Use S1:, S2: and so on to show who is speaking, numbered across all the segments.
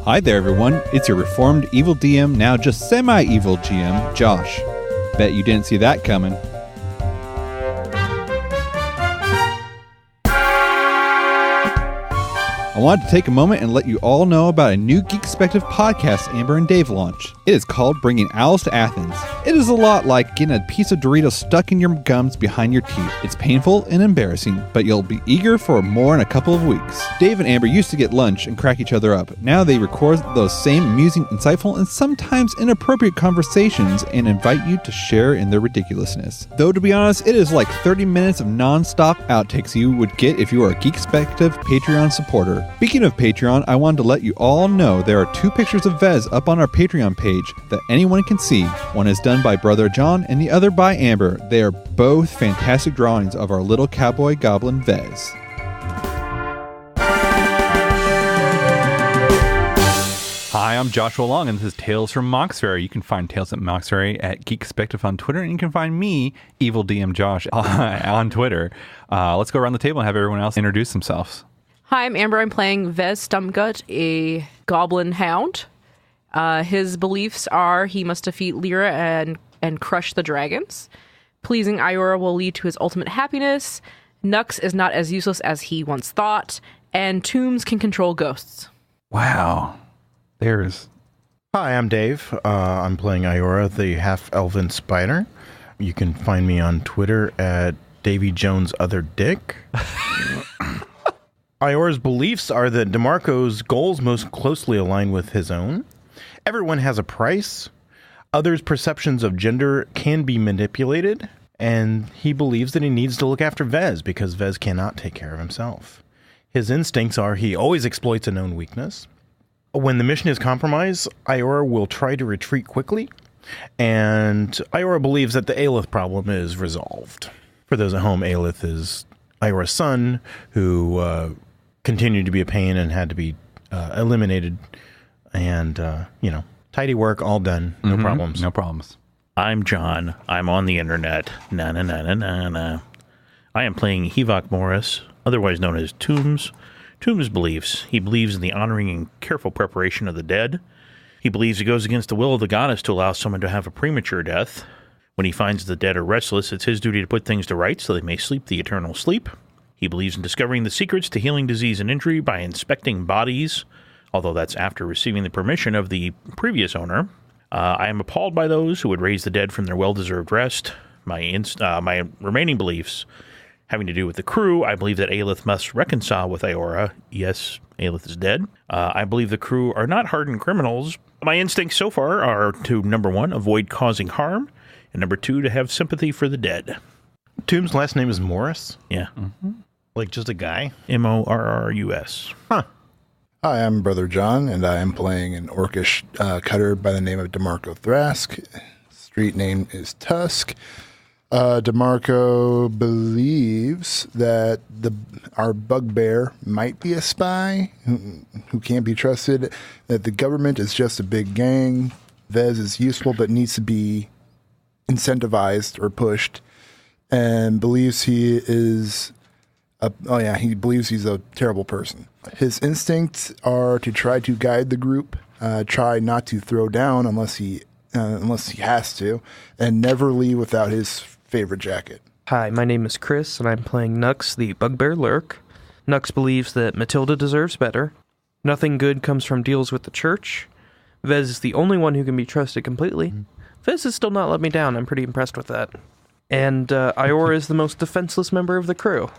S1: Hi there, everyone. It's your reformed evil DM, now just semi-evil GM, Josh. Bet you didn't see that coming. I wanted to take a moment and let you all know about a new Geek Perspective podcast Amber and Dave launched. It is called Bringing Owls to Athens. It is a lot like getting a piece of Dorito stuck in your gums behind your teeth. It's painful and embarrassing, but you'll be eager for more in a couple of weeks. Dave and Amber used to get lunch and crack each other up. Now they record those same amusing, insightful, and sometimes inappropriate conversations and invite you to share in their ridiculousness. Though to be honest, it is like 30 minutes of non-stop outtakes you would get if you were a Geek Perspective Patreon supporter. Speaking of Patreon, I wanted to let you all know there are 2 pictures of Vez up on our Patreon page that anyone can see. One is done by Brother John and the other by Amber. They are both fantastic drawings of our little cowboy goblin Vez. Hi, I'm Joshua Long, and this is Tales from Mauxferry. You can find Tales of Mauxferry at Geek Perspective on Twitter, and you can find me, Evil DM Josh, on Twitter. Let's go around the table and have everyone else introduce themselves.
S2: Hi, I'm Amber. I'm playing Vez Stumpgut, a goblin hound. His beliefs are he must defeat Lyra and crush the dragons. Pleasing Iora will lead to his ultimate happiness. Nux is not as useless as he once thought. And Tombs can control ghosts.
S1: Wow. There's...
S3: Hi, I'm Dave. I'm playing Iora, the half-elven spider. You can find me on Twitter at Davy Jones Other Dick. Iora's beliefs are that DeMarco's goals most closely align with his own. Everyone has a price. Others' perceptions of gender can be manipulated. And he believes that he needs to look after Vez because Vez cannot take care of himself. His instincts are he always exploits a known weakness. When the mission is compromised, Iora will try to retreat quickly. And Iora believes that the Aelith problem is resolved. For those at home, Aelith is Iora's son, who continued to be a pain and had to be eliminated. And, tidy work, all done. No problems.
S1: No problems.
S4: I'm John. I'm on the internet. Na. I am playing Hevok Morris, otherwise known as Tombs. Tombs believes. He believes in the honoring and careful preparation of the dead. He believes it goes against the will of the goddess to allow someone to have a premature death. When he finds the dead are restless, it's his duty to put things to rights so they may sleep the eternal sleep. He believes in discovering the secrets to healing disease and injury by inspecting bodies, although that's after receiving the permission of the previous owner. I am appalled by those who would raise the dead from their well-deserved rest. My remaining beliefs having to do with the crew, I believe that Aelith must reconcile with Iora. Yes, Aelith is dead. I believe the crew are not hardened criminals. My instincts so far are to, number 1, avoid causing harm, and number 2, to have sympathy for the dead.
S3: Tom's last name is Morris?
S4: Yeah.
S3: Mm-hmm. Like just a guy?
S4: Morrus.
S3: Huh.
S5: Hi, I'm Brother John, and I am playing an orcish cutter by the name of DeMarco Thrask. Street name is Tusk. DeMarco believes that our bugbear might be a spy who can't be trusted, that the government is just a big gang. Vez is useful but needs to be incentivized or pushed, and believes he believes he's a terrible person. His instincts are to try to guide the group, try not to throw down unless he has to, and never leave without his favorite jacket.
S6: Hi, my name is Chris, and I'm playing Nux, the Bugbear Lurk. Nux believes that Matilda deserves better. Nothing good comes from deals with the church. Vez is the only one who can be trusted completely. Vez has still not let me down. I'm pretty impressed with that. And Iora is the most defenseless member of the crew.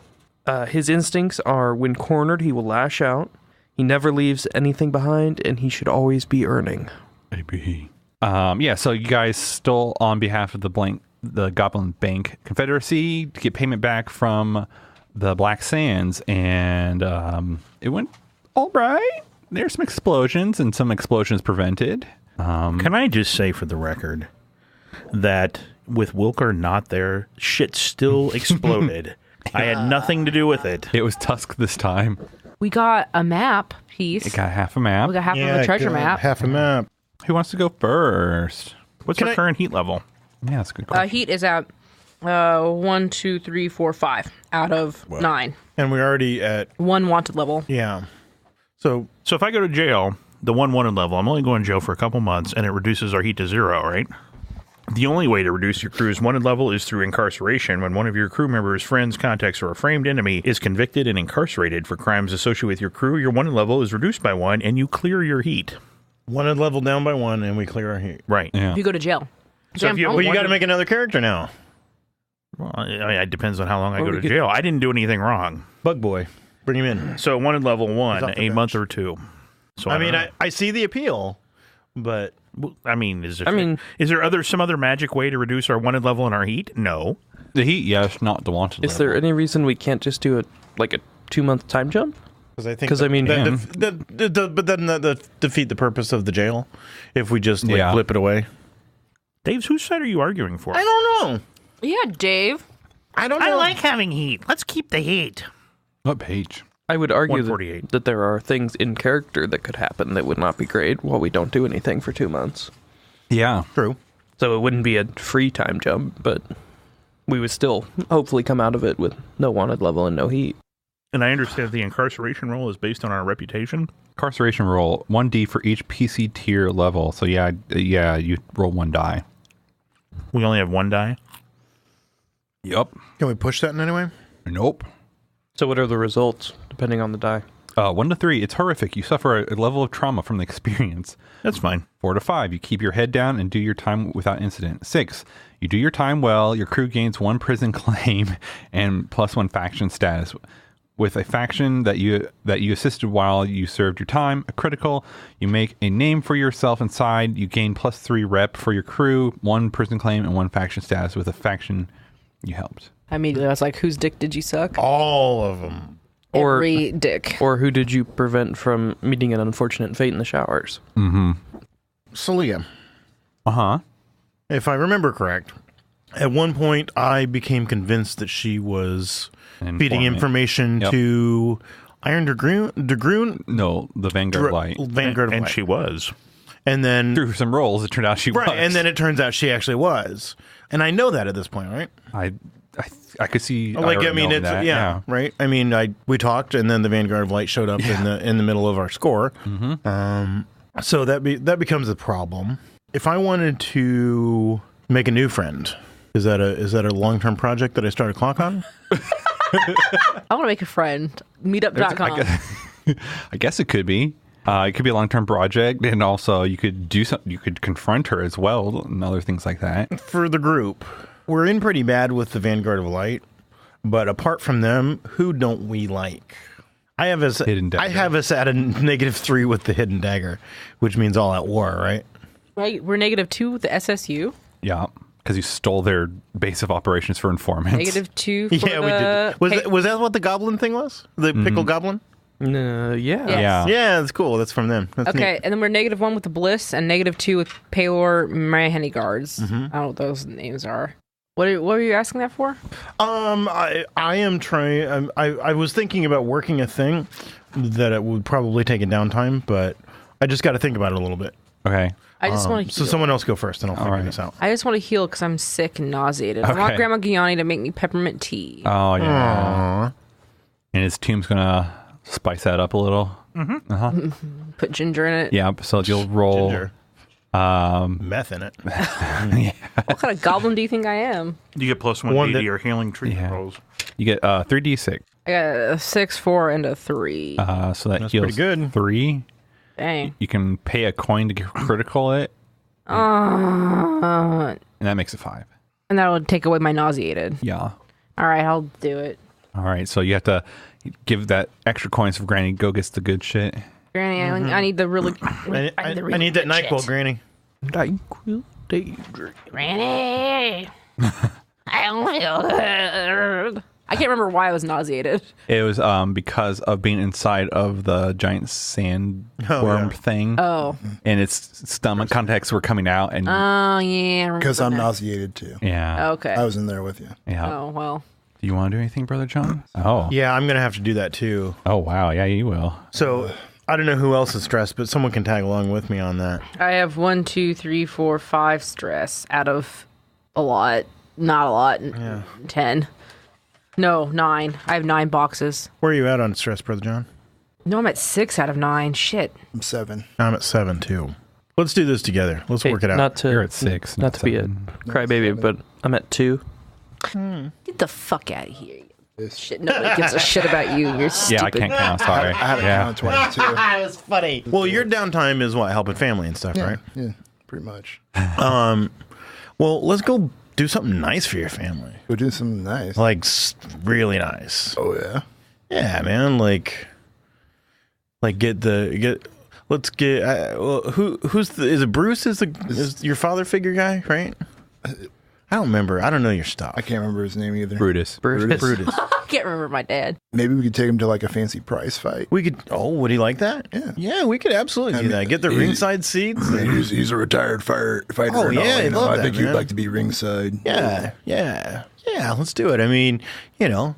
S6: His instincts are, when cornered, he will lash out. He never leaves anything behind, and he should always be earning.
S1: Maybe. So you guys stole on behalf of the Goblin Bank Confederacy to get payment back from the Black Sands, and it went all right. There's some explosions, and some explosions prevented.
S4: Can I just say for the record that with Wilker not there, shit still exploded. I had nothing to do with it.
S1: It was Tusk this time.
S2: We got a map piece.
S1: It got half a map.
S2: We got half of a treasure map.
S3: Half a map.
S1: Who wants to go first? What's our current heat level? Yeah, that's a good question.
S2: Heat is at 1, 2, 3, 4, 5 out of 9.
S3: And we're already at...
S2: 1 wanted level.
S3: Yeah. So
S4: if I go to jail, the one wanted level, I'm only going to jail for a couple months, and it reduces our heat to 0, right? The only way to reduce your crew's wanted level is through incarceration. When one of your crew members, friends, contacts, or a framed enemy is convicted and incarcerated for crimes associated with your crew, your wanted level is reduced by 1, and you clear your heat.
S3: Wanted level down by 1, and we clear our heat.
S4: Right.
S1: Yeah.
S2: You go to jail.
S4: So if you,
S3: Well, you got to make another character now.
S4: Well, I mean, it depends on how long I go to jail. I didn't do anything wrong.
S3: Bug Boy. Bring him in.
S4: So wanted level 1,
S3: off the
S4: a
S3: bench.
S4: month or 2. So
S3: I mean, I see the appeal, but...
S4: I mean, is there some other magic way to reduce our wanted level and our heat? No.
S1: The heat, yes, not the wanted
S6: Is
S1: level.
S6: there any reason we can't just do a 2-month time jump?
S3: Because
S6: I mean,
S3: but then that defeat the purpose of the jail if we just
S1: Yeah.
S3: blip it away.
S4: Dave's, whose side are you arguing for?
S3: I don't know.
S2: Yeah, Dave.
S3: I don't know.
S4: I like having heat. Let's keep the heat.
S1: What page?
S6: I would argue
S4: 148.
S6: that there are things in character that could happen that would not be great while we don't do anything for 2 months.
S1: Yeah.
S3: True.
S6: So it wouldn't be a free time jump, but we would still hopefully come out of it with no wanted level and no heat.
S4: And I understand the incarceration roll is based on our reputation.
S1: Incarceration roll 1d for each PC tier level. So yeah, you roll 1 die.
S4: We only have 1 die.
S1: Yep.
S3: Can we push that in any way?
S1: Nope.
S6: So what are the results, depending on the die?
S1: 1 to 3, it's horrific. You suffer a level of trauma from the experience.
S4: That's fine.
S1: 4 to 5, you keep your head down and do your time without incident. 6, you do your time well. Your crew gains 1 prison claim and +1 faction status. With a faction that you assisted while you served your time, a critical, you make a name for yourself inside. You gain +3 rep for your crew, 1 prison claim, and 1 faction status with a faction you helped.
S2: Immediately, I was like, whose dick did you suck?
S3: All of them.
S6: Or-
S2: Every dick.
S6: Or who did you prevent from meeting an unfortunate fate in the showers?
S1: Mm-hmm.
S3: Celia,
S1: Uh-huh.
S3: if I remember correct, at one point I became convinced that she was feeding information
S1: Yep.
S3: to Iron Dragoon?
S1: No, the Vanguard Light.
S3: Vanguard of
S4: And
S3: Light.
S4: she was.
S3: And then...
S1: Through some rolls, it turned out she was.
S3: Right, and then it turns out she actually was. And I know that at this point, right?
S1: I could see.
S3: Like, I mean,
S1: knowing
S3: it's
S1: that,
S3: yeah, right. I mean, we talked, and then the Vanguard of Light showed up in the middle of our score.
S1: Mm-hmm.
S3: So that becomes a problem. If I wanted to make a new friend, is that a long-term project that I start a clock on?
S2: I want to make a friend. Meetup.com.
S1: I guess it could be. It could be a long-term project, and also you could do something. You could confront her as well, and other things like that.
S3: For the group, we're in pretty bad with the Vanguard of Light, but apart from them, who don't we like? I have us
S1: Hidden Dagger.
S3: I have us at a -3 with the Hidden Dagger, which means all at war, right?
S2: Right, we're -2 with the SSU.
S1: Yeah, because you stole their base of operations for informants.
S2: -2 for
S3: Yeah, we did. Was that what the goblin thing was? The pickle goblin?
S6: Yeah.
S1: Yeah.
S3: Yeah, that's cool. That's from them. That's
S2: Okay,
S3: neat.
S2: and then we're -1 with the Bliss and -2 with Paylor Mahoney Guards. I don't know what those names are. What were you asking that for?
S3: I am trying. I was thinking about working a thing that it would probably take a downtime, but I just got to think about it a little bit.
S1: Okay.
S2: I just want to
S3: So
S2: heal.
S3: someone else go first, and I'll figure
S1: right.
S3: this out.
S2: I just want to heal because I'm sick and nauseated. I want
S1: Okay.
S2: Grandma Gianni to make me peppermint tea.
S1: Oh yeah.
S3: Aww.
S1: And his team's gonna spice that up a little.
S2: Put ginger in it.
S1: Yeah. So you'll roll.
S3: Ginger. Meth in it.
S2: What kind of goblin do you think I am?
S4: You get +1
S3: One
S4: D to
S3: that-
S4: your healing treatment
S1: Yeah.
S4: rolls.
S1: You get 3d6.
S2: I got a 6, 4, and a 3.
S1: So that
S3: That's
S1: heals
S3: pretty good.
S1: 3.
S2: Dang.
S1: You can pay a coin to critical it,
S2: And
S1: and that makes it 5.
S2: that would take away my nauseated.
S1: Yeah.
S2: All right, I'll do it.
S1: All right. So you have to give that extra coins for Granny. Go gets the good shit.
S2: Granny, I need the really.
S3: I need that NyQuil, Granny.
S6: Tranquil daydream.
S2: Granny. I don't feel good. I can't remember why I was nauseated.
S1: It was because of being inside of the giant sandworm thing,
S2: Oh.
S1: and its stomach contacts were coming out, and
S2: Oh, yeah. I remember
S5: Because I'm
S2: that.
S5: nauseated too.
S1: yeah,
S2: Okay.
S5: I was in there with you.
S1: yeah.
S2: Oh, well.
S1: Do you want to do anything, Brother John? Oh,
S3: Yeah, I'm gonna have to do that too.
S1: oh wow, yeah, you will.
S3: So I don't know who else is stressed, but someone can tag along with me on that.
S2: I have 1, 2, 3, 4, 5 stress out of a lot. Not a lot. 10. No, 9. I have 9 boxes.
S3: Where are you at on stress, Brother John?
S2: No, I'm at 6 out of 9. Shit.
S5: I'm 7.
S3: I'm at 7 too. Let's do this together. Let's work it out.
S1: You're at 6.
S6: Not to be a crybaby, but I'm at 2.
S2: Get the fuck out of here. Shit, nobody gives a shit about you. You're stupid.
S1: Yeah, I can't count. Sorry.
S5: I had to count twice too.
S3: That was funny. Well, your downtime is what? Helping family and stuff, right?
S5: Yeah, pretty much.
S3: Well, let's go do something nice for your family.
S5: Go do something nice.
S3: Like, really nice.
S5: Oh yeah.
S3: Yeah, man. Like let's get. Is it Bruce? Is your father figure guy, right? I don't remember. I don't know your stuff.
S5: I can't remember his name either.
S1: Brutus.
S3: Brutus.
S2: I can't remember my dad.
S5: Maybe we could take him to like a fancy prize fight.
S3: We could. Oh, would he like that?
S5: Yeah.
S3: Yeah, we could absolutely do that. Get the ringside seats.
S5: He's a retired fighter.
S3: Oh,
S5: and all,
S3: yeah,
S5: you know.
S3: love
S5: I
S3: that,
S5: think
S3: man.
S5: you'd like to be ringside.
S3: Yeah. Let's do it. I mean, you know,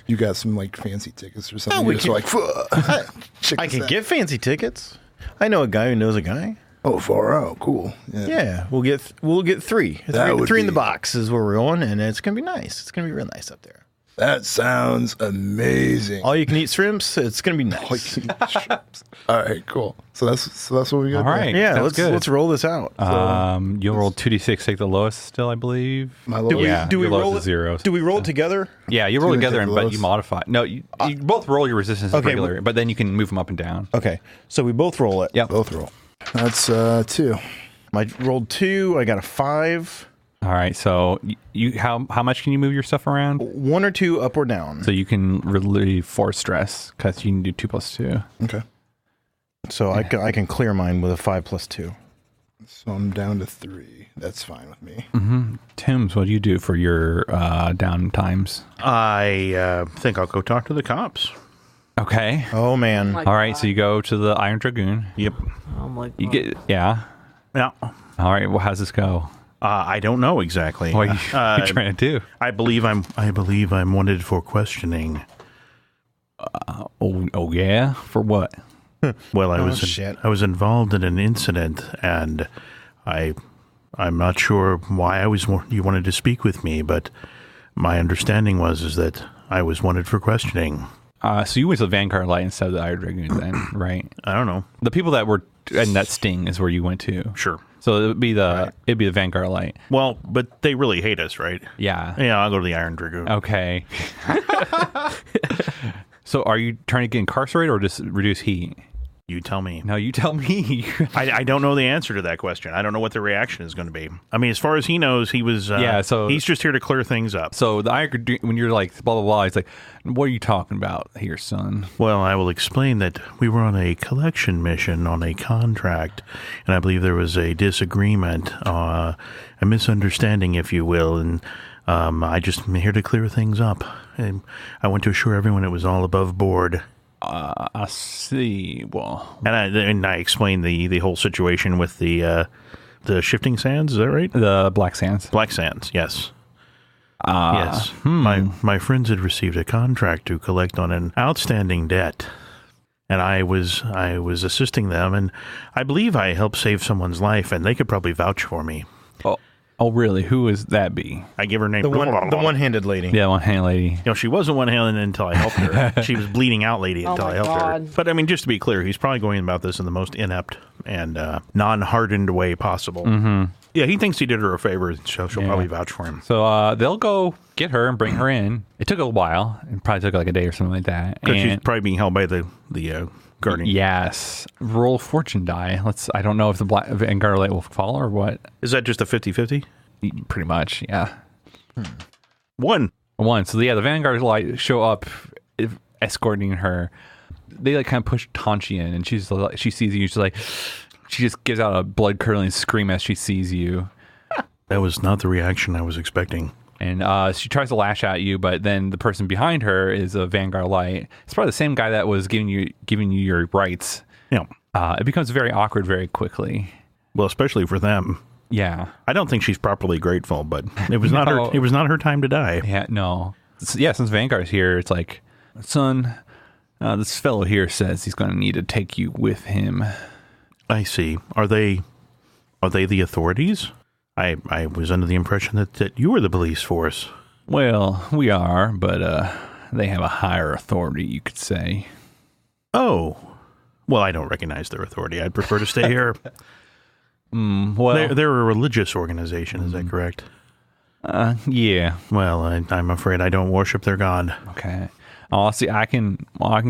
S5: You got some like fancy tickets or something.
S3: we
S5: You're just
S3: could-
S5: like, check
S3: I
S5: this
S3: could
S5: out.
S3: get fancy tickets. I know a guy who knows a guy.
S5: Oh, far out. Cool.
S3: Yeah, we'll get 3.
S5: That would
S3: Three in the
S5: be-
S3: box is where we're going, and it's gonna be nice. It's gonna be real nice up there.
S5: That sounds amazing.
S3: All you can eat shrimps. It's gonna be nice.
S5: All right, cool. So that's what we got.
S1: All right.
S3: Yeah,
S1: Sounds
S3: let's roll this out.
S1: You'll roll 2d6, take the lowest still, I believe.
S5: My
S3: Do
S5: little
S3: we
S1: Yeah,
S3: do we
S1: your lowest
S3: roll
S1: is zeros.
S3: Do we roll it together?
S1: Yeah, you roll
S5: Two and
S1: together,
S5: take the
S1: but
S5: lowest.
S1: you modify. No, you both roll your resistance
S3: Okay,
S1: regular, but then you can move them up and down.
S3: Okay, so we both roll it.
S1: Yep.
S5: both roll. That's 2.
S3: I rolled 2. I got a 5.
S1: All right, so you how much can you move your stuff around?
S3: 1 or 2 up or down.
S1: So you can relieve 4 stress because you can do 2 plus 2.
S5: Okay.
S3: So I can clear mine with a 5 plus 2.
S5: So I'm down to 3. That's fine with me.
S1: Tim's, what do you do for your down times?
S4: I think I'll go talk to the cops.
S1: Okay.
S3: Oh man.
S2: Like-
S1: All right, so you go to the Iron Dragoon.
S4: Yep.
S2: I'm like,
S1: You get yeah.
S4: Yeah.
S1: All right. Well, how's this go?
S4: I don't know exactly.
S1: What are you trying to do?
S4: I believe I'm wanted for questioning.
S1: Oh yeah. For what?
S4: Well,
S3: shit.
S4: I was involved in an incident, and I'm not sure why you wanted to speak with me, but my understanding is that I was wanted for questioning.
S1: So you went to the Vanguard Light instead of the Iron Dragoon, then, right?
S4: I don't know.
S1: The people that were in that sting is where you went to.
S4: Sure.
S1: So it'd be the Vanguard Light.
S4: Well, but they really hate us, right?
S1: Yeah.
S4: Yeah, I'll go to the Iron Dragoon.
S1: Okay. So are you trying to get incarcerated or just reduce heat?
S4: You tell me.
S1: No, you tell me.
S4: I don't know the answer to that question. I don't know what the reaction is going to be. I mean, as far as he knows, he was.
S1: So
S4: he's just here to clear things up.
S1: So the Iron Dragoon, when you're like blah blah blah, it's like, what are you talking about here, son?
S4: Well, I will explain that we were on a collection mission on a contract, and I believe there was a disagreement, a misunderstanding, if you will, and I just am here to clear things up. And I want to assure everyone it was all above board.
S1: I see. Well,
S4: And I explained the whole situation with the shifting sands. Is that right?
S1: the Black Sands.
S4: Black sands. Yes. Yes. My friends had received a contract to collect on an outstanding debt, and I was assisting them, and I believe I helped save someone's life, and they could probably vouch for me.
S1: Oh, really? Who is that be?
S4: I give her name.
S3: The one-handed lady.
S1: Yeah, one hand lady.
S4: You know, she wasn't one-handed until I helped her. She was bleeding out lady until
S2: my
S4: I helped her.
S2: God.
S4: But I mean, just to be clear, he's probably going about this in the most inept and non-hardened way possible. Yeah, he thinks he did her a favor, so she'll probably vouch for him.
S1: So they'll go get her and bring her in. It took a while. It probably took like a day or something like that.
S4: Because she's
S1: And
S4: probably being held by the guardian.
S1: yes, roll fortune die. I don't know if the Black Vanguard Light will fall or what.
S4: Is that just a 50-50?
S1: Pretty much, yeah.
S4: One.
S1: One. So yeah, the Vanguard Light show up, escorting her. They like kind of push Tanchi in, and she sees you. She's like, she just gives out a blood curdling scream as she sees you,
S4: That was not the reaction I was expecting.
S1: and she tries to lash at you, but then the person behind her is a Vanguard Light. It's probably the same guy that was giving you your rights.
S4: Yeah.
S1: It becomes very awkward very quickly.
S4: Well, especially for them.
S1: Yeah.
S4: I don't think she's properly grateful, but it was not
S1: No.
S4: her. It was not her time to die.
S1: Yeah, no. Yeah, since Vanguard's here, it's like, son, this fellow here says he's going to need to take you with him.
S4: I see. Are they the authorities? I was under the impression that you were the police force.
S1: Well, we are, but they have a higher authority, you could say.
S4: Oh, well, I don't recognize their authority. I'd prefer to stay here.
S1: Well,
S4: They're a religious organization, is that correct?
S1: yeah.
S4: Well, I'm afraid I don't worship their god.
S1: Okay. I'll see. I can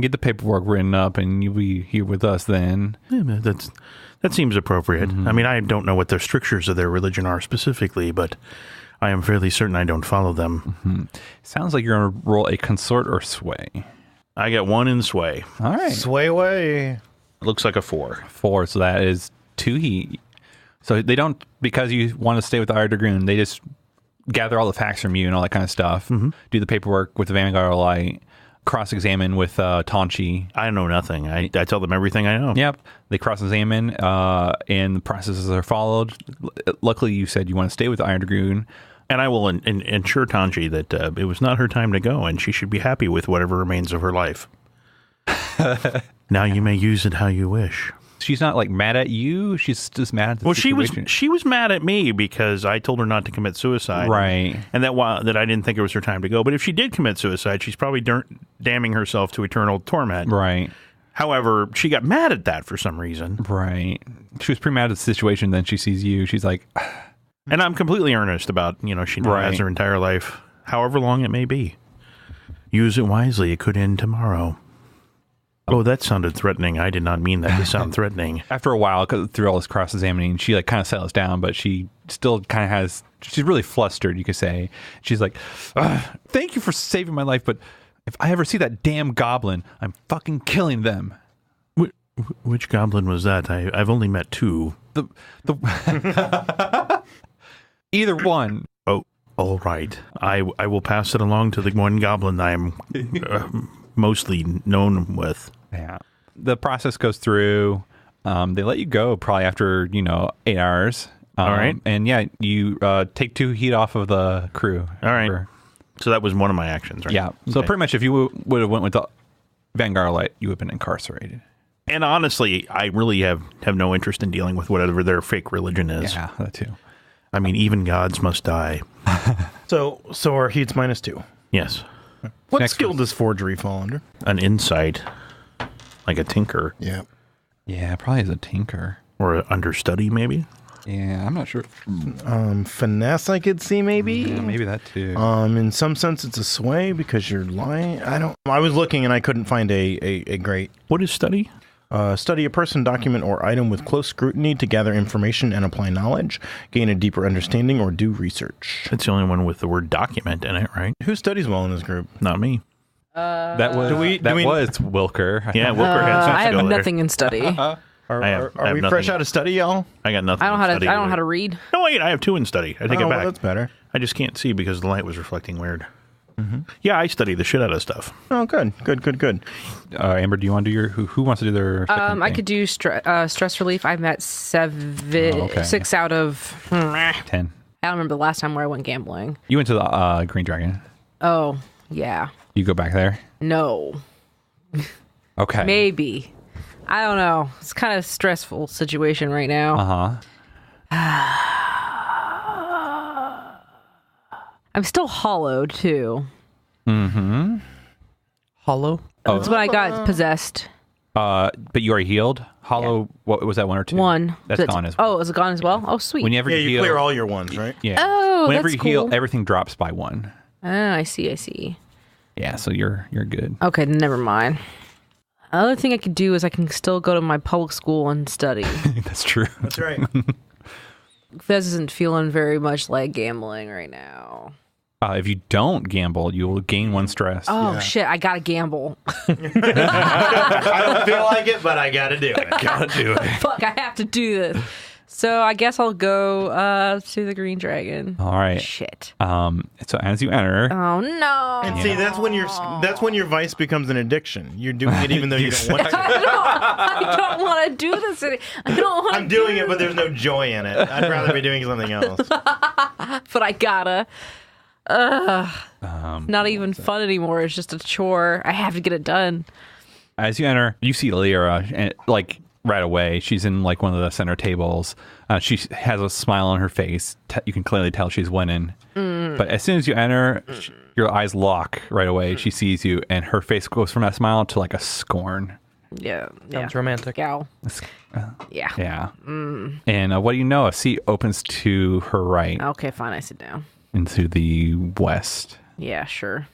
S1: get the paperwork written up, and you'll be here with us then.
S4: Yeah, that seems appropriate. I mean, I don't know what the strictures of their religion are specifically, but I am fairly certain I don't follow them.
S1: Sounds like you're going to roll a consort or sway.
S4: I got 1 in sway.
S1: All right.
S3: Sway away.
S4: It looks like a 4.
S1: 4, so that is 2 heat. So they don't, because you want to stay with the Iron Dragoon, they just gather all the facts from you and all that kind of stuff. Do the paperwork with the Vanguard Light, cross-examine with Tonchi.
S4: I know nothing. I tell them everything I know.
S1: Yep. They cross-examine, and the processes are followed. Luckily, you said you want to stay with the Iron Dragoon.
S4: And I will ensure Tanji that it was not her time to go, and she should be happy with whatever remains of her life. Now you may use it how you wish.
S1: She's not like mad at you. She's just mad at the situation.
S4: she was mad at me because I told her not to commit suicide,
S1: Right.
S4: And that I didn't think it was her time to go. But if she did commit suicide, she's probably damning herself to eternal torment.
S1: Right.
S4: However, she got mad at that for some reason,
S1: Right. She was pretty mad at the situation. Then she sees you. She's like,
S4: and I'm completely earnest about she now has
S1: Right.
S4: her entire life, however long it may be. Use it wisely; it could end tomorrow. Oh, that sounded threatening. I did not mean that to sound threatening.
S1: after a while, through all this cross-examining, she like kind of settles down, but she still kind of she's really flustered, you could say. She's like, thank you for saving my life, but if I ever see that damn goblin, I'm fucking killing them.
S4: Which goblin was that? I've only met 2.
S1: Either one.
S4: Oh, all right. I will pass it along to the one goblin I'm mostly known with.
S1: Yeah. The process goes through. They let you go probably after, 8 hours.
S4: All right.
S1: And yeah, you take 2 heat off of the crew.
S4: All right. So that was one of my actions, right?
S1: Yeah. So
S4: Okay.
S1: pretty much if you would have went with the Vanguard Light, you would have been incarcerated.
S4: And honestly, I really have no interest in dealing with whatever their fake religion is.
S1: Yeah, that too.
S4: I mean, even gods must die.
S3: So our heat's -2.
S4: Yes.
S3: What
S1: Next
S3: skill
S1: was-
S3: does forgery fall under?
S4: An insight, like a tinker,
S5: Yeah.
S1: Yeah, probably as a tinker.
S4: or an understudy, maybe.
S1: Yeah, I'm not sure.
S3: Finesse, I could see maybe.
S1: Yeah, maybe that too.
S3: In some sense, it's a sway because you're lying. I was looking and I couldn't find a great
S4: What is study?
S3: study a person, document, or item with close scrutiny to gather information and apply knowledge, gain a deeper understanding, or do research.
S4: It's the only one with the word document in it, right?
S3: Who studies well in this group?
S4: Not me.
S1: that was was Wilker.
S4: Yeah, Wilker has some
S2: I have
S4: skill there.
S2: nothing in study.
S3: Are
S4: I have
S3: we
S4: nothing.
S3: fresh out of study, y'all?
S4: I got nothing.
S2: I don't
S4: in study
S2: know how
S4: either.
S2: to read.
S4: No, wait, I have 2 in study. I take it
S3: Well,
S4: back.
S3: that's better.
S4: I just can't see because the light was reflecting weird. Yeah, I study the shit out of stuff.
S3: Oh, good.
S1: Amber, do you want to do who wants to do their second
S2: I
S1: thing?
S2: could do stress relief. I'm at 6 out of. I
S1: 10.
S2: don't remember the last time where I went gambling.
S1: You went to the Green Dragon.
S2: Oh, yeah.
S1: You go back there?
S2: No.
S1: Okay.
S2: Maybe. I don't know. It's kind of stressful situation right now.
S1: Uh-huh.
S2: I'm still hollowed too.
S6: Hollow.
S2: That's when I got possessed.
S1: But you already healed? Hollow, what was that, 1 or 2?
S2: One.
S1: That's gone as well.
S2: Oh, is it gone as well? Oh, sweet.
S1: Whenever
S3: Yeah,
S1: you
S3: you
S1: heal,
S3: clear all your ones, right?
S1: yeah.
S2: Oh,
S1: Whenever
S2: that's
S1: you heal,
S2: cool.
S1: everything drops by 1.
S2: Oh, I see.
S1: Yeah, so you're good.
S2: Okay, never mind. Another thing I could do is I can still go to my public school and study.
S1: That's true.
S3: That's right.
S2: Fez isn't feeling very much like gambling right now.
S1: If you don't gamble, you will gain 1 stress.
S2: Oh, shit, I gotta gamble.
S3: I don't feel like it, but I gotta do it.
S1: Gotta do it.
S2: Fuck, I have to do this. So I guess I'll go to the Green Dragon.
S1: All right.
S2: Shit.
S1: So as you enter,
S2: Oh, no.
S3: And see, that's when your vice becomes an addiction. You're doing it even though you don't want to.
S2: I don't want to do this. I don't want to
S3: I'm doing it, but there's no joy in it. I'd rather be doing something else.
S2: But I gotta. Not even fun anymore. It's just a chore. I have to get it done.
S1: as you enter, you see Lyra, and like right away, she's in like one of the center tables. She has a smile on her face. You can clearly tell she's winning. But as soon as you enter, your eyes lock right away. She sees you, and her face goes from that smile to like a scorn.
S2: Yeah.
S6: Sounds romantic.
S2: Gal.
S1: Uh,
S2: Yeah.
S1: Yeah. And what do you know? A seat opens to her right
S2: Okay, fine. I sit down.
S1: into the west.
S2: Yeah, sure.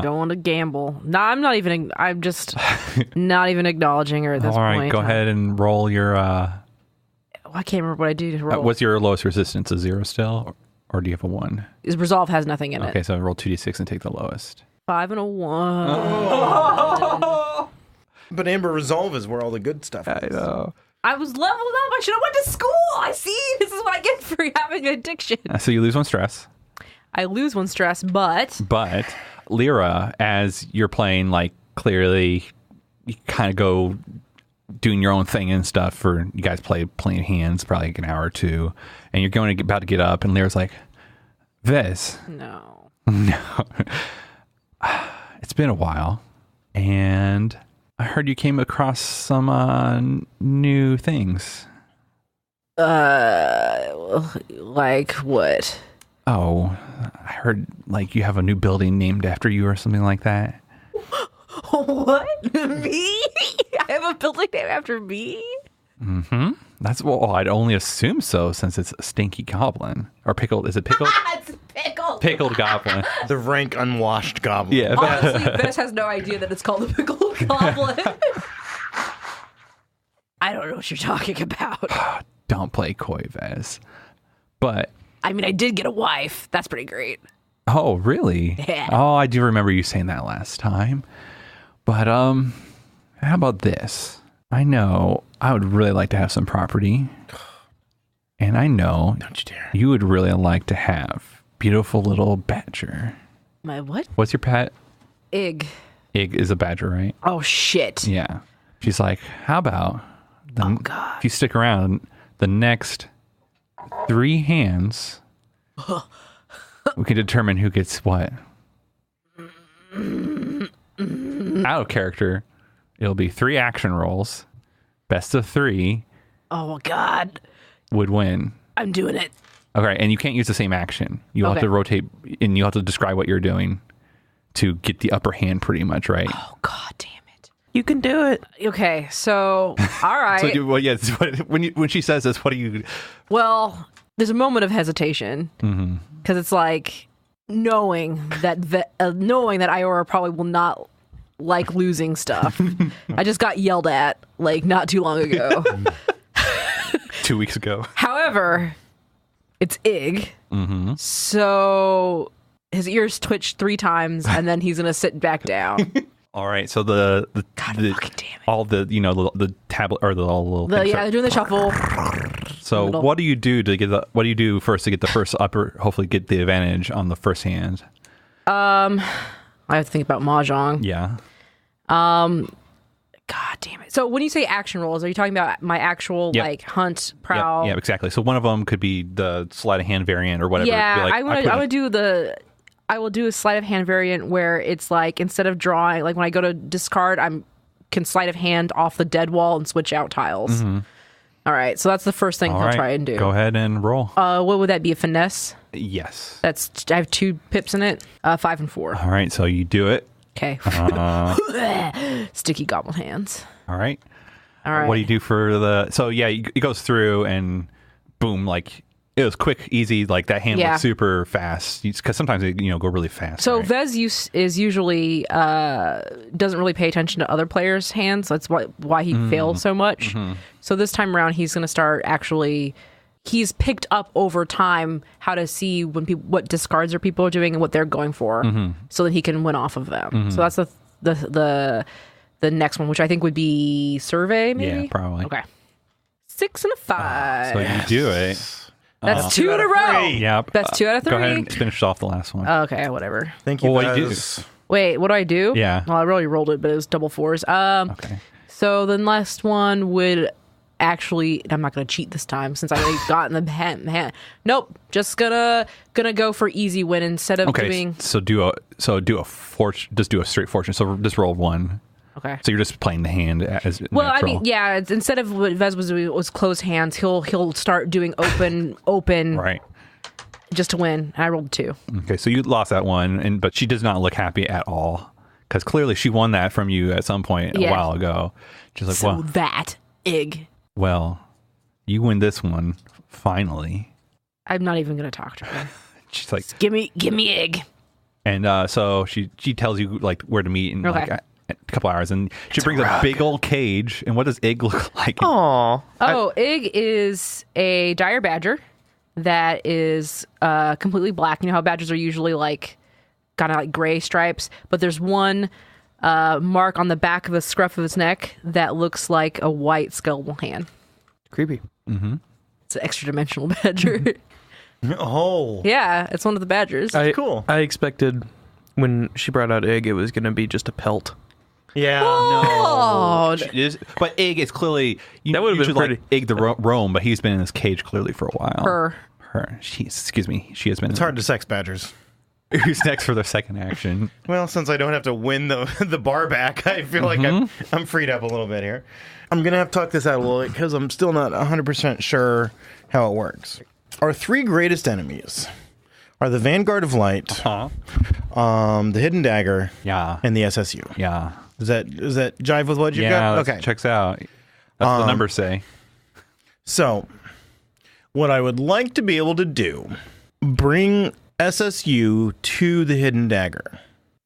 S2: Don't want to gamble. No, I'm just not even acknowledging her at this
S1: All right,
S2: point.
S1: go ahead and roll your.
S2: I can't remember what I do to roll.
S1: What's your lowest resistance? A 0 still, or do you have a 1?
S2: His resolve has nothing in
S1: Okay,
S2: it.
S1: so roll 2d6 and take the lowest.
S2: 5 and a 1.
S3: But Amber, resolve is where all the good stuff is.
S1: I know.
S2: I was leveled up. I should have went to school. I see. This is what I get for having an addiction.
S1: So you lose 1 stress.
S2: I lose 1 stress, but
S1: But Lyra, as you're playing, like, clearly you kind of go doing your own thing and stuff for you guys playing hands probably like an hour or two, and you're about to get up, and Lyra's like, Vez,
S2: no.
S1: no, it's been a while, and I heard you came across some new things.
S2: Like what?
S1: Oh, I heard like you have a new building named after you or something like that.
S2: What? Me? I have a building named after me?
S1: Mm-hmm. That's well, I'd only assume so since it's a stinky goblin. Or pickled. Is it pickled?
S2: It's pickled.
S1: Pickled goblin.
S3: The rank unwashed goblin.
S1: Yeah.
S2: Honestly, Vess has no idea that it's called the pickled goblin. I don't know what you're talking about.
S1: Don't play coy, Vez. But
S2: I mean, I did get a wife. That's pretty great.
S1: oh, really?
S2: Yeah.
S1: Oh, I do remember you saying that last time. But how about this? I know I would really like to have some property. And I know
S3: Don't you dare.
S1: you would really like to have beautiful little badger.
S2: My what?
S1: What's your pet?
S2: Ig.
S1: Ig is a badger, right?
S2: Oh, shit.
S1: Yeah. She's like, how about
S2: God.
S1: if you stick around the next 3 hands, we can determine who gets what. Out of character, it'll be 3 action rolls. Best of 3
S2: Oh, God.
S1: would win.
S2: I'm doing it.
S1: Okay, and you can't use the same action. You'll have
S2: Okay.
S1: to rotate, and you'll have to describe what you're doing to get the upper hand, pretty much, right?
S2: Oh, God damn it.
S6: You can do it.
S2: Okay, so, all right.
S1: So, well, yeah. When she says this, what do you?
S2: Well, there's a moment of hesitation because it's like knowing that Iora probably will not like losing stuff. I just got yelled at like not too long ago.
S1: 2 weeks ago.
S2: However, it's Ig, so his ears twitch 3 times and then he's gonna sit back down.
S1: All right. So the
S2: fucking damn it.
S1: all the the tablet or all the little things
S2: Yeah, they're doing the shuffle.
S1: So
S2: Little.
S1: what do you do to get what do you do first to get the first upper? Hopefully, get the advantage on the first hand.
S2: I have to think about mahjong.
S1: Yeah.
S2: God damn it. So when you say action rolls, are you talking about my actual
S1: Yep.
S2: like hunt, prowl?
S1: Yeah. Exactly. So one of them could be the sleight of hand variant or whatever.
S2: Yeah,
S1: Be like,
S2: I will do a sleight of hand variant where it's like instead of drawing, like when I go to discard, can sleight of hand off the dead wall and switch out tiles. All right, so that's the first thing I'll try and do.
S1: Go ahead and roll.
S2: What would that be? A finesse?
S1: Yes.
S2: I have 2 pips in it. 5 and 4.
S1: All right. So you do it.
S2: Okay. Sticky goblin hands.
S1: All right.
S2: All right.
S1: What do you do for the? So yeah, it goes through and boom, like it was quick, easy. Like that hand
S2: Yeah.
S1: was super fast because sometimes they go really fast.
S2: So
S1: right?
S2: Vez is usually doesn't really pay attention to other players' hands. That's why he fails so much. So this time around, he's going to start actually. He's picked up over time how to see what discards are people are doing and what they're going for, so that he can win off of them. So that's the next one, which I think would be survey. Maybe?
S1: Yeah, probably.
S2: Okay. 6 and a 5.
S1: So you do it.
S2: That's 2 in a row.
S1: Yep.
S2: That's 2 out of 3.
S1: Go ahead and finish off the last one.
S2: Okay, whatever.
S3: Thank you.
S1: Well, what do you
S3: Buzz.
S2: Wait, what do I do?
S1: Yeah.
S2: Well, I really rolled it, but it was double 4s.
S1: Okay.
S2: So the last one would actually, I'm not going to cheat this time since I already got in the hand. Nope, just gonna go for easy win instead of
S1: Okay.
S2: doing.
S1: So do a fortune. Just do a straight fortune. So just roll 1.
S2: Okay.
S1: So you're just playing the hand as
S2: Well, I
S1: natural.
S2: mean, yeah. Instead of what Vez was doing was closed hands, he'll start doing open,
S1: Right.
S2: just to win. And I rolled 2.
S1: Okay. So you lost that one, but she does not look happy at all Because clearly she won that from you at some point a while ago. She's like,
S2: so that Ig.
S1: Well, you win this one finally.
S2: I'm not even going to talk to her.
S1: She's like,
S2: give me Ig.
S1: And so she tells you like where to meet in like a couple hours, and she brings a big old cage. And what does Ig look like?
S6: Aww.
S2: Ig is a dire badger that is completely black. You know how badgers are usually like kind of like gray stripes, but there's one mark on the back of the scruff of his neck that looks like a white skeletal hand.
S6: Creepy.
S1: Mm-hmm.
S2: It's an extra dimensional badger.
S3: Oh.
S2: Yeah, it's one of the badgers.
S3: Cool.
S6: I expected when she brought out Egg, it was going to be just a pelt.
S3: Yeah.
S2: Oh,
S1: But Ig is clearly
S6: that would have been pretty.
S1: Like Ig the Rome, but he's been in this cage clearly for a while.
S2: Her.
S1: She has been.
S3: It's hard to sex badgers.
S1: Who's next for their second action?
S3: Well, since I don't have to win the bar back, I feel like I'm freed up a little bit here. I'm going to have to talk this out a little bit because I'm still not 100% sure how it works. Our three greatest enemies are the Vanguard of Light, the Hidden Dagger, and the SSU.
S1: Yeah.
S3: Does that jive with what you've got?
S1: Okay. Checks out. That's what the numbers say.
S3: So, what I would like to be able to do, bring SSU to the Hidden Dagger.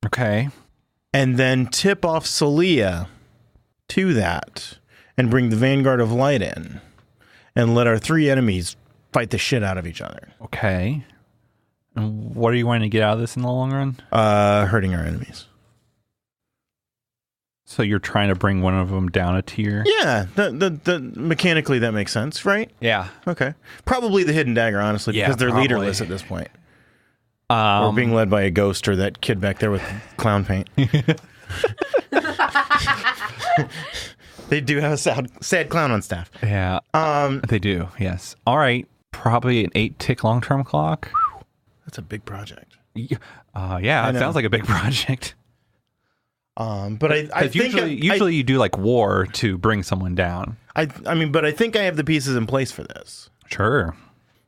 S1: Okay.
S3: And then tip off Celia to that and bring the Vanguard of Light in and let our three enemies fight the shit out of each other.
S1: Okay. And what are you wanting to get out of this in the long run?
S3: Hurting our enemies.
S1: So you're trying to bring one of them down a tier?
S3: Yeah, the mechanically that makes sense, right?
S1: Yeah.
S3: Okay. Probably the Hidden Dagger, honestly, because they're leaderless at this point. Or being led by a ghost or that kid back there with clown paint. They do have a sad clown on staff.
S1: Yeah. They do, yes. All right. Probably an 8-tick long-term clock.
S3: That's a big project.
S1: Yeah, it sounds like a big project.
S3: But I think
S1: usually you do like war to bring someone down.
S3: I mean, but I think I have the pieces in place for this.
S1: Sure.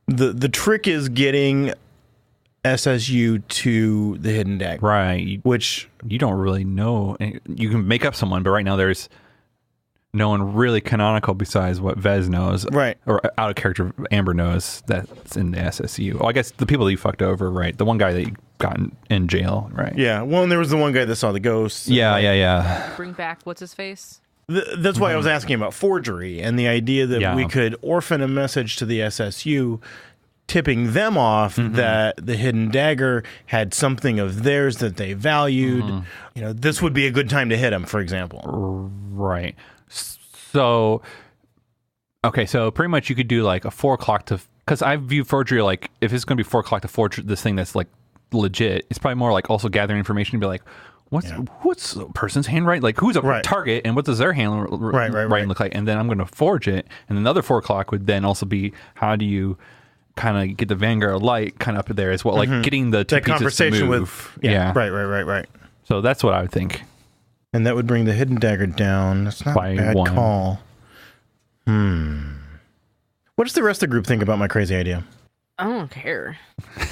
S3: The trick is getting SSU to the Hidden Dagger.
S1: Right.
S3: Which
S1: you don't really know. You can make up someone, but right now there's no one really canonical besides what Vez knows.
S3: Right.
S1: Or out of character Amber knows that's in the SSU. Oh, I guess the people that you fucked over, right? The one guy that you got in jail, right?
S3: Yeah. Well, and there was the one guy that saw the ghosts.
S1: Yeah.
S2: Bring back what's his face?
S3: That's why I was asking about forgery and the idea that we could orphan a message to the SSU, tipping them off that the Hidden Dagger had something of theirs that they valued. You know, this would be a good time to hit them, for example.
S1: Right. So, okay, so pretty much you could do like a 4 o'clock to, because I view forgery like if it's going to be 4 o'clock to forge this thing that's like legit, it's probably more like also gathering information and be like, what's the person's handwriting? Like who's a target and what does their handwriting look like? And then I'm going to forge it. And another 4 o'clock would then also be how do you kind of get the Vanguard of Light kind of up there as well, like getting the two
S3: that
S1: pieces
S3: conversation
S1: to move. Right. So that's what I would think.
S3: And that would bring the Hidden Dagger down. That's not a bad call. What does the rest of the group think about my crazy idea?
S2: I don't care.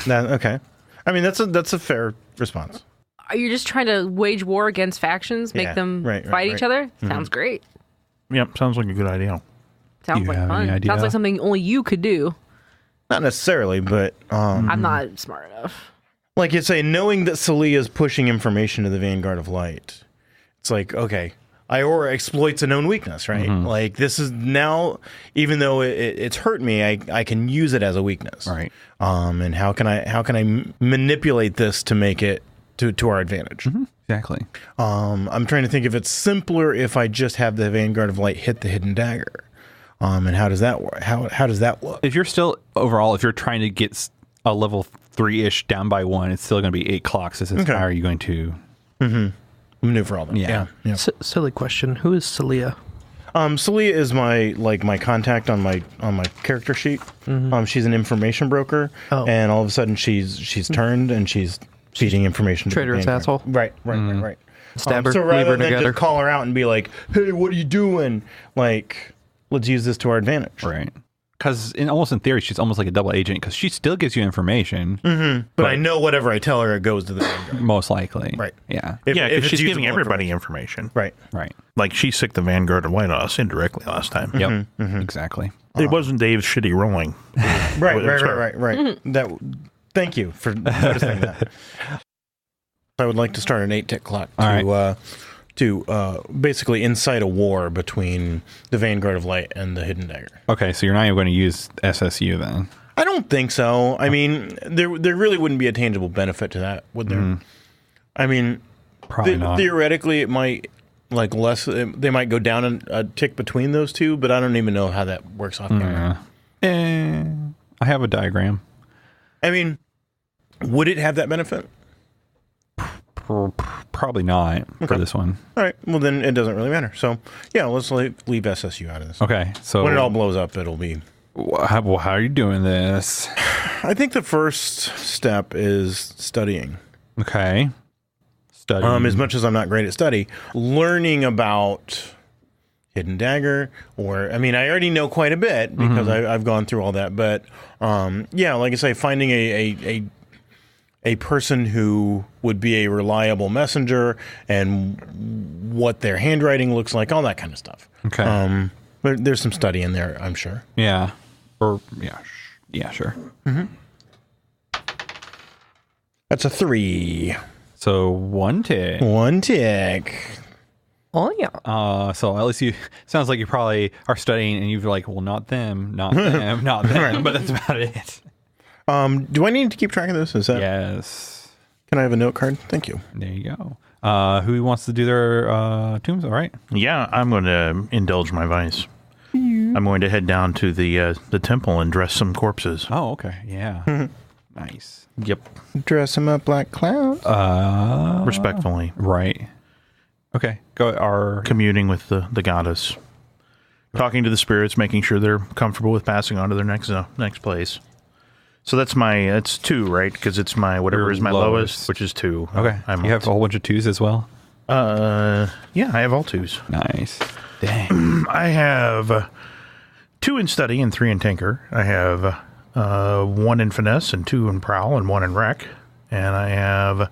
S3: Okay. I mean, that's a fair response.
S2: Are you just trying to wage war against factions, make them fight each other? Sounds great.
S4: Yep, sounds like a good idea.
S2: Sounds like fun. Sounds like something only you could do.
S3: Not necessarily, but
S2: I'm not smart enough.
S3: Like you say, knowing that Celia is pushing information to the Vanguard of Light, it's like, okay, Iora exploits a known weakness, right? Like this is now, even though it's hurt me, I can use it as a weakness,
S1: right?
S3: And how can I manipulate this to make it to our advantage?
S1: Exactly.
S3: I'm trying to think if it's simpler if I just have the Vanguard of Light hit the Hidden Dagger. And how does that work? How does that look?
S1: If you're still overall, if you're trying to get a level 3-ish down by 1, it's still going to be 8 clocks. How are you going to
S3: maneuver all that? Yeah.
S6: Silly question. Who is Celia?
S3: Celia is my contact on my character sheet. She's an information broker, and all of a sudden she's turned and she's feeding information.
S6: Traitorous asshole.
S3: Right.
S6: Stab her.
S3: So rather
S6: leave her
S3: than
S6: together.
S3: just call her out and be like, "Hey, what are you doing?" Like, let's use this to our advantage.
S1: Right. because almost in theory, she's almost like a double agent because she still gives you information.
S3: But I know whatever I tell her, it goes to the Vanguard.
S1: Most likely.
S3: Right.
S1: Yeah.
S4: Yeah,
S3: if
S4: because she's
S3: it's
S4: giving
S3: usable
S4: everybody information.
S3: Right.
S1: Right.
S4: Like she sicked the Vanguard of White House indirectly last time.
S1: Yep. Exactly.
S4: It wasn't Dave's shitty rolling.
S3: Right. That. Thank you for noticing that. I would like to start an 8-tick clock to basically incite a war between the Vanguard of Light and the Hidden Dagger.
S1: Okay, so you're not even going to use SSU then?
S3: I don't think so. I mean, there really wouldn't be a tangible benefit to that, would there? I mean,
S1: Probably not.
S3: Theoretically, it might they might go down a tick between those two, but I don't even know how that works off camera.
S1: I have a diagram.
S3: I mean, would it have that benefit?
S1: Probably not for this one.
S3: All right. Well, then it doesn't really matter. So, yeah, let's leave SSU out of this.
S1: Okay, so
S3: When it all blows up, it'll be...
S1: how are you doing this?
S3: I think the first step is studying.
S1: Okay. Study.
S3: As much as I'm not great at study, learning about Hidden Dagger, I already know quite a bit because I've gone through all that. But, like I say, finding a person who would be a reliable messenger and what their handwriting looks like, all that kind of stuff.
S1: Okay.
S3: But there's some study in there, I'm sure.
S1: Yeah. Yeah, sure.
S3: That's a 3.
S1: So 1 tick.
S3: 1 tick.
S6: Oh, yeah.
S1: So at least sounds like you probably are studying and you're like, well, not them, not them, not them, but that's about it.
S3: Do I need to keep track of this? Is that?
S1: Yes.
S3: Can I have a note card? Thank you.
S1: There you go. Who wants to do their tombs? All right.
S4: Yeah, I'm going to indulge my vice. I'm going to head down to the temple and dress some corpses.
S1: Oh, okay. Yeah. Nice.
S4: Yep.
S3: Dress him up like clowns.
S4: Respectfully.
S1: Right. Okay. Go.
S4: Communing with the goddess. Talking to the spirits, making sure they're comfortable with passing on to their next place. So that's 2, right? Because it's my whatever is my lowest, which is 2.
S1: Okay. You have a whole bunch of 2s as well?
S4: Yeah, I have all 2s.
S1: Nice. Dang.
S4: I have 2 in study and 3 in tinker. I have 1 in finesse and 2 in prowl and 1 in wreck. And I have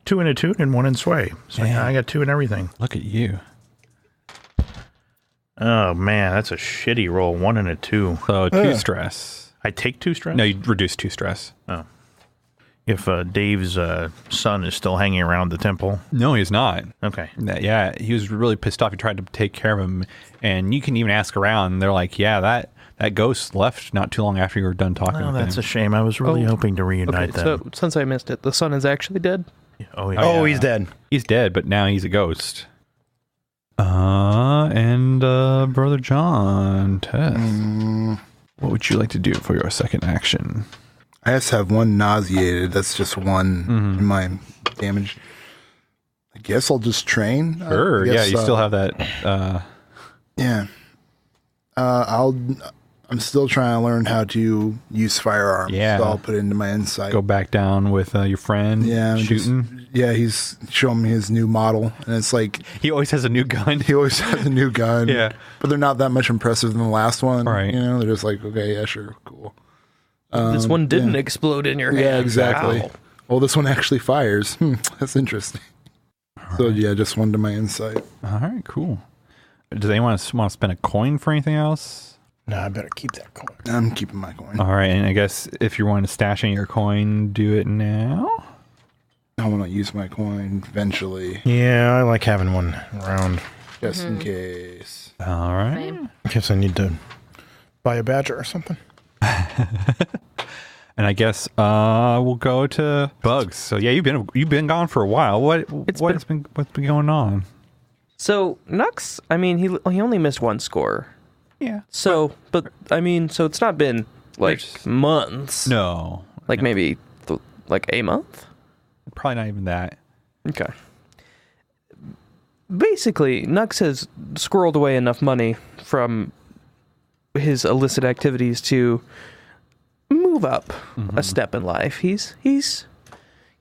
S4: 2 in attune and 1 in sway. So yeah, I got 2 in everything.
S1: Look at you.
S4: Oh, man, that's a shitty roll. 1 and a 2.
S1: So 2 stress.
S4: I take 2 stress?
S1: No, you reduce 2 stress.
S4: Oh. If Dave's son is still hanging around the temple.
S1: No, he's not.
S4: Okay.
S1: Yeah, he was really pissed off. He tried to take care of him. And you can even ask around. And they're like, yeah, that ghost left not too long after you were done talking with him.
S4: That's a shame. I was really hoping to reunite them.
S6: So since I missed it, the son is actually dead?
S4: Oh, yeah.
S3: Oh, he's dead.
S1: He's dead, but now he's a ghost. And Brother John, Tess, what would you like to do for your second action?
S5: I just have 1 nauseated. That's just 1 in my damage. I guess I'll just train.
S1: Sure.
S5: I guess,
S1: you still have that.
S5: Yeah. I'm still trying to learn how to use firearms.
S1: Yeah.
S5: So I'll put it into my insight.
S1: Go back down with your friend.
S5: Yeah.
S1: Shooting.
S5: He's showing me his new model. And it's like...
S1: He always has a new gun.
S5: He always has a new gun.
S1: Yeah.
S5: But they're not that much impressive than the last one.
S1: Right.
S5: They're just like, okay, yeah, sure, cool.
S6: This one didn't explode in your hand.
S5: Yeah, exactly.
S6: Wow.
S5: Well, this one actually fires. That's interesting. So, yeah, just 1 to my insight.
S1: All right, cool. Does anyone want to spend a coin for anything else?
S3: No, I better keep that coin.
S5: I'm keeping my coin.
S1: All right, and I guess if you want to stash in your coin, do it now.
S5: I want to use my coin eventually,
S3: Yeah, I like having 1 around.
S5: just in case.
S1: All right.
S2: Same.
S3: In case I need to buy a badger or something.
S1: And I guess we'll go to Bugs. So yeah, you've been gone for a while. What's been going on?
S6: So Nux, he only missed 1 score.
S1: Yeah.
S6: So, so it's not been like months.
S1: No.
S6: Like maybe like a month.
S1: Probably not even that.
S6: Okay. Basically, Nux has squirreled away enough money from his illicit activities to move up a step in life. He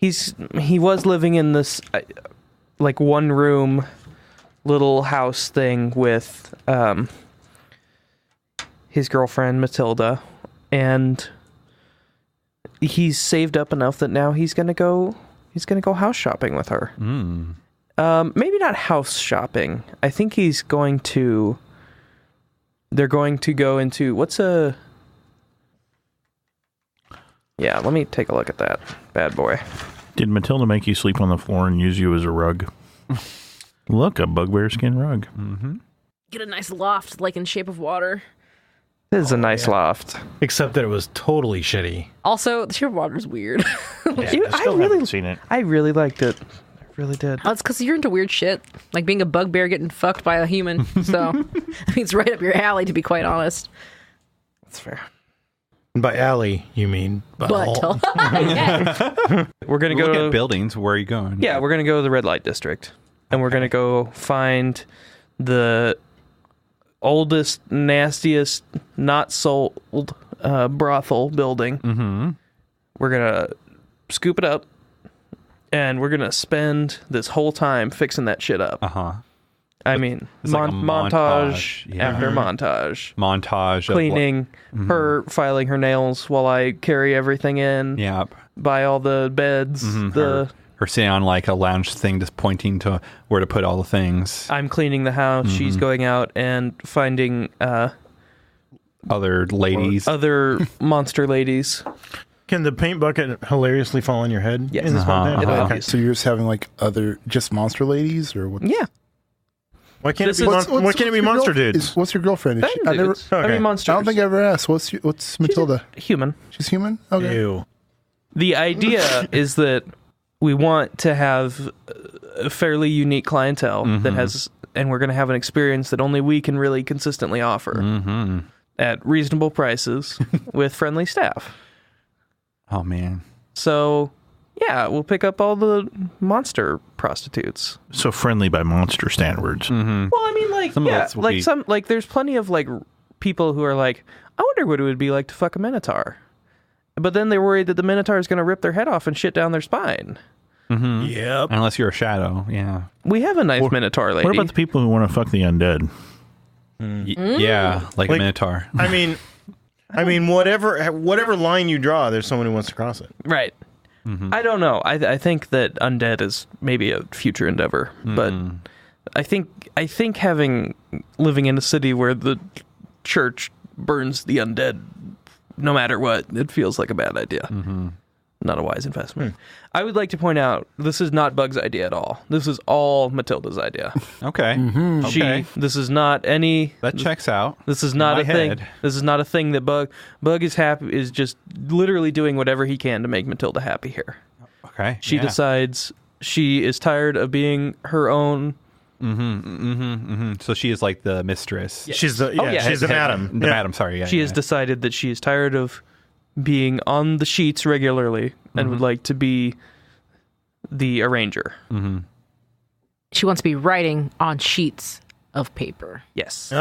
S6: was living in this like 1-room little house thing with his girlfriend Matilda, and he's saved up enough that now he's gonna go house shopping with her. Maybe not house shopping. I think they're going to go into yeah, let me take a look at that bad boy.
S4: Did Matilda make you sleep on the floor and use you as a rug? Look, a bugbear skin rug.
S2: Get a nice loft, like in Shape of Water.
S6: This is a nice loft.
S3: Except that it was totally shitty.
S2: Also, the Shape of Water is weird.
S4: Haven't seen it.
S6: I really liked it. I really did.
S2: That's because you're into weird shit, like being a bugbear getting fucked by a human. So, I mean, it's right up your alley, to be quite honest.
S6: That's fair.
S3: And by alley, you mean butthole.
S2: Yes.
S6: We're gonna
S1: Look
S6: go
S1: at buildings. Where are you going?
S6: Yeah, we're gonna go to the red light district, and we're gonna go find the oldest, nastiest, not sold brothel building. We're gonna scoop it up, and we're gonna spend this whole time fixing that shit up. I mean,
S1: It's like a
S6: montage
S1: montage, yeah.
S6: after montage.
S1: Montage of
S6: Cleaning, her filing her nails while I carry everything in.
S1: Yep.
S6: Buy all the beds.
S1: Her sitting on like a lounge thing, just pointing to where to put all the things.
S6: I'm cleaning the house. She's going out and finding
S1: Other ladies.
S6: other monster ladies.
S3: Can the paint bucket hilariously fall on your head?
S6: Yes.
S3: In this one?
S6: It'll
S3: Okay.
S6: be-
S5: So you're just having like just monster ladies, or what?
S6: Yeah.
S3: Why can't
S6: This
S3: it be,
S6: is-
S3: why can't it be monster dudes?
S5: What's your girlfriend? Is she, I
S6: Dudes. I
S3: Okay.
S6: mean, monsters.
S5: I don't think I ever asked. What's Matilda?
S6: Human.
S5: She's human. Okay.
S3: Ew.
S6: The idea is that we want to have a fairly unique clientele that has, and we're going to have an experience that only we can really consistently offer at reasonable prices with friendly staff.
S1: Oh man.
S6: So, yeah, we'll pick up all the monster prostitutes.
S4: So friendly by monster standards.
S6: Well, I mean, like,
S1: Some of
S6: yeah,
S1: us will
S6: like
S1: be-
S6: there's plenty of like people who are like, I wonder what it would be like to fuck a minotaur. But then they're worried that the minotaur is going to rip their head off and shit down their spine.
S3: Yep.
S1: Unless you're a shadow. Yeah.
S6: We have a nice minotaur lady.
S4: What about the people who want to fuck the undead?
S1: Yeah. Like a minotaur.
S3: I mean, whatever line you draw, there's someone who wants to cross it.
S6: Right. I don't know. I think that undead is maybe a future endeavor, but I think living in a city where the church burns the undead no matter what, it feels like a bad idea. Not a wise investment. I would like to point out, this is not Bug's idea at all. This is all Matilda's idea.
S1: Okay. Okay.
S6: This is not any...
S1: That checks out.
S6: This is not
S1: my
S6: a thing.
S1: head.
S6: This is not a thing that Bug is just literally doing whatever he can to make Matilda happy here.
S1: Okay.
S6: She decides she is tired of being her own.
S1: So she is like the mistress.
S3: She's the she's the madam.
S1: The madam, sorry. Yeah,
S6: She has decided that she is tired of being on the sheets regularly and would like to be the arranger.
S2: She wants to be writing on sheets of paper.
S6: Yes.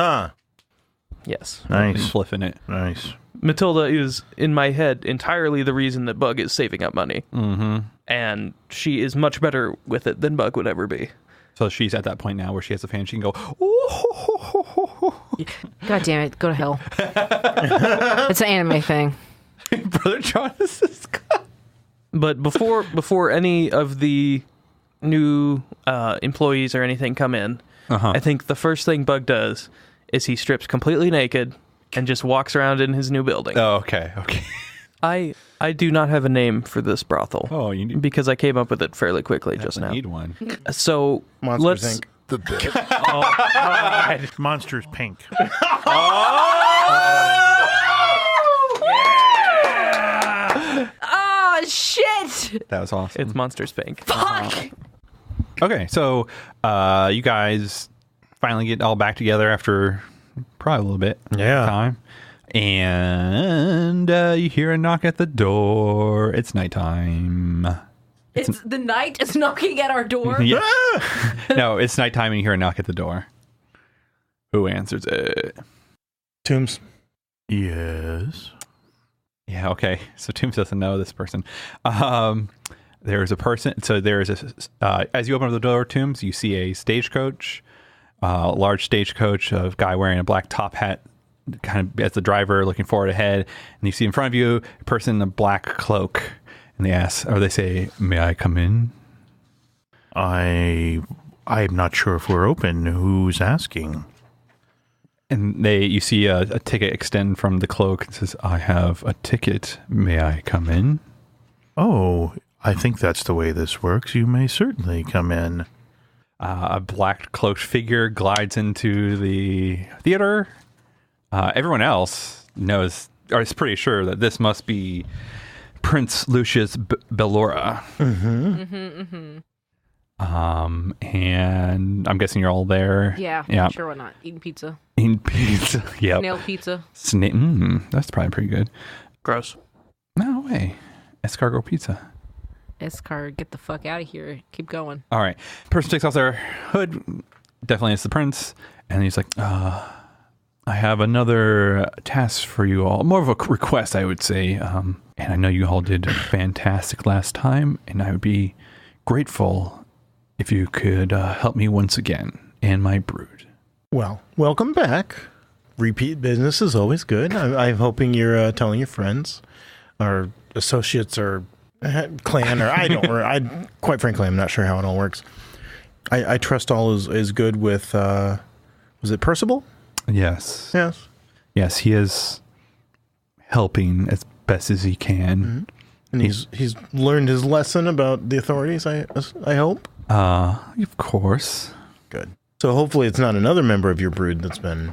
S6: Yes.
S4: Nice.
S1: Flipping it.
S4: Nice.
S6: Matilda is, in my head, entirely the reason that Bug is saving up money. And she is much better with it than Bug would ever be.
S1: So she's at that point now where she has a fan. She can go, ooh.
S2: God damn it, go to hell. It's an anime thing.
S1: Brother John is
S6: But before any of the new employees or anything come in, I think the first thing Bug does is he strips completely naked and just walks around in his new building.
S1: Oh, okay.
S6: I do not have a name for this brothel.
S1: Oh, you need,
S6: Because I came up with it fairly quickly just now.
S1: need one.
S6: So
S3: Monsters
S6: let's
S3: Inc.
S5: The bit.
S4: Monsters Pink.
S2: Oh, shit!
S1: That was awesome.
S6: it's Monsters Pink.
S2: Fuck!
S1: Okay, so you guys finally get all back together after probably a little bit of time. And you hear a knock at the door. It's nighttime.
S2: It's the night is knocking at our door.
S1: Yeah. No, it's nighttime and you hear a knock at the door. Who answers it?
S3: Tombs.
S4: Yes.
S1: Yeah, okay. So Toombs doesn't know this person. There's a person. So there is as you open up the door, Toombs, you see a stagecoach, a large stagecoach of guy wearing a black top hat, kind of as the driver looking forward ahead, and you see in front of you a person in a black cloak, and they say, "May I come in?"
S4: I'm not sure if we're open. Who's asking?
S1: And you see a ticket extend from the cloak. It says, "I have a ticket. May I come in?"
S4: Oh, I think that's the way this works. You may certainly come in.
S1: A black cloaked figure glides into the theater. Everyone else knows, or is pretty sure that this must be Prince Lucius Bellora. And I'm guessing you're all there.
S2: Yeah. Sure, why not? Eating pizza.
S1: Eating pizza. Yep.
S2: Snail pizza.
S1: That's probably pretty good.
S6: Gross.
S1: No way. Escargot pizza.
S2: Escar, get the fuck out of here. Keep going.
S1: All right. Person takes off their hood. Definitely it's the prince. And he's like, I have another task for you all. More of a request, I would say. And I know you all did fantastic last time. And I would be grateful if you could help me once again and my brood.
S3: Well, welcome back. Repeat business is always good. I'm hoping you're telling your friends or associates or clan, or quite frankly, I'm not sure how it all works. I trust all is good with, was it Percival?
S1: Yes.
S3: Yes.
S1: Yes, he is helping as best as he can.
S3: And he's learned his lesson about the authorities, I hope?
S1: Of course.
S3: Good. So hopefully it's not another member of your brood that's been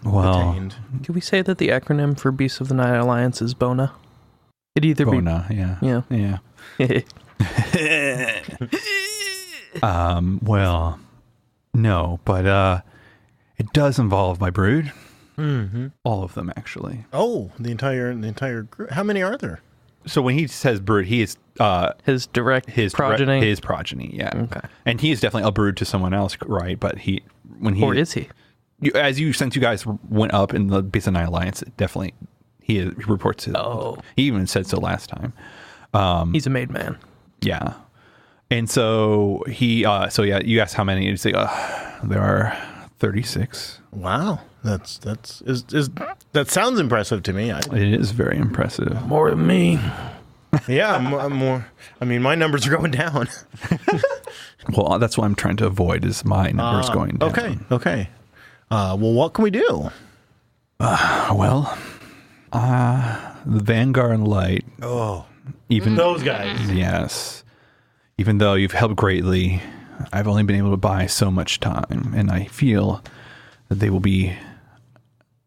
S3: detained.
S6: Can we say that the acronym for Beasts of the Night Alliance is BONA? It'd either
S1: Bona, yeah. Well, no, but it does involve my brood. All of them, actually.
S3: Oh, the entire group. How many are there?
S1: So when he says brood, he is
S6: his progeny.
S1: His progeny, yeah.
S6: Okay.
S1: And he is definitely a brood to someone else, right? But
S6: or is he?
S1: Since you guys went up in the Beast of the Night Alliance, definitely he reports it.
S6: Oh,
S1: he even said so last time.
S6: He's a made man.
S1: Yeah. And so you asked how many? He's like, there are 36.
S3: Wow, that sounds impressive to me.
S1: It is very impressive.
S6: More than me.
S3: Yeah, more. I mean, my numbers are going down.
S1: Well, that's what I'm trying to avoid is my numbers going down.
S3: Okay. Well, what can we do?
S1: The Vanguard and Light.
S3: Oh,
S1: even
S3: those guys.
S1: Yes. Even though you've helped greatly, I've only been able to buy so much time, and I feel that they will be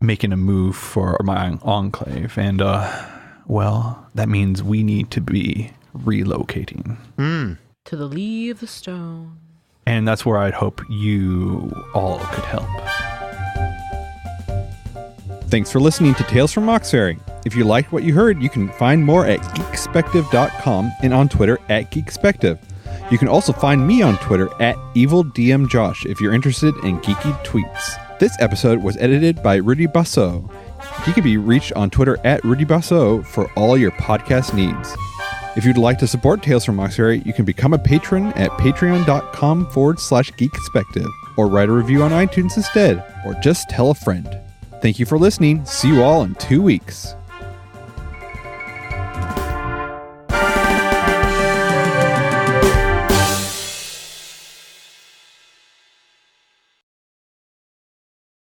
S1: making a move for my enclave, and that means we need to be relocating
S2: to the Lee of the Stone,
S1: and that's where I'd hope you all could help. Thanks for listening to Tales from Mauxferry. If you liked what you heard, you can find more at geekspective.com and on Twitter at geekspective. You can also find me on Twitter at EvilDMJosh if you're interested in geeky tweets. This episode was edited by Rudy Basso. He can be reached on Twitter at Rudy Basso for all your podcast needs. If you'd like to support Tales from Mauxferry, you can become a patron at patreon.com/geekspective, or write a review on iTunes instead, or just tell a friend. Thank you for listening. See you all in 2 weeks.